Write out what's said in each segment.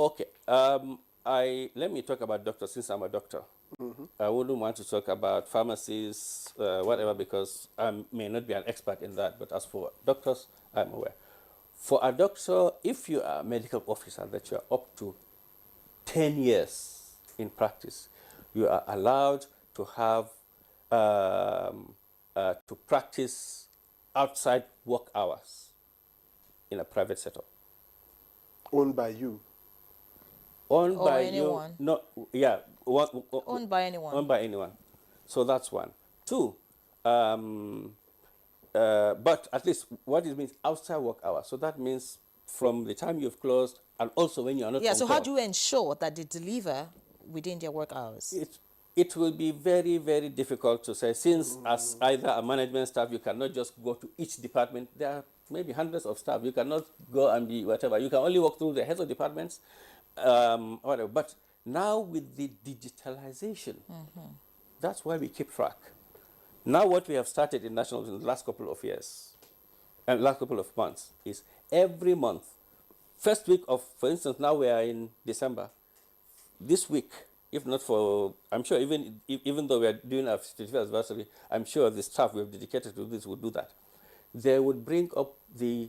Okay. Let me talk about doctors since I'm a doctor. I wouldn't want to talk about pharmacies, whatever, because I may not be an expert in that. But as for doctors, I'm aware. For a doctor, if you are a medical officer that you are up to 10 years in practice, you are allowed to have to practice outside work hours in a private setup. Owned by you? Owned Or by anyone. you? No, yeah. Owned by anyone. Owned by anyone. So that's one. Two, but at least what it means outside work hours. So that means from the time you've closed and also when you're not Yeah, on so call. how do you ensure that they deliver within their work hours? It will be very, very difficult to say, since as either a management staff, you cannot just go to each department. There are maybe hundreds of staff. You cannot go and be whatever. You can only walk through the heads of departments, whatever. But now with the digitalization, that's why we keep track. Now what we have started in National in the last couple of years, and last couple of months, is every month, first week of, for instance, now we are in December, this week, if not for, I'm sure even though we are doing our 55th anniversary, I'm sure the staff we have dedicated to this would do that. They would bring up the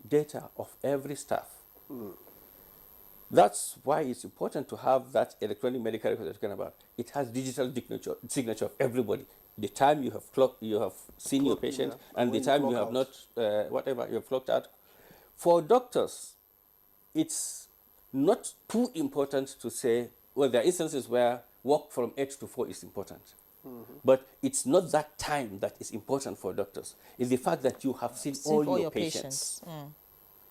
data of every staff. That's why it's important to have that electronic medical record that you're talking about. It has digital signature of everybody. The time you have clocked, you have seen your patient, yeah. and the time you have not, whatever, you have clocked out. For doctors, it's not too important to say, well, there are instances where work from 8 to 4 is important. But it's not that time that is important for doctors. It's the fact that you have seen all your patients.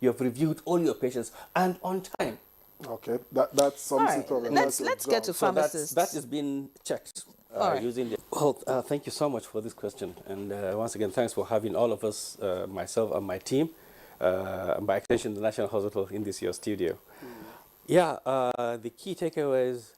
You have reviewed all your patients and on time. Okay, that's something to Let's get to pharmacists. So that is being checked using the... Well, thank you so much for this question. And once again, thanks for having all of us, myself and my team, by extension, the National Hospital in this year's studio. Yeah, the key takeaways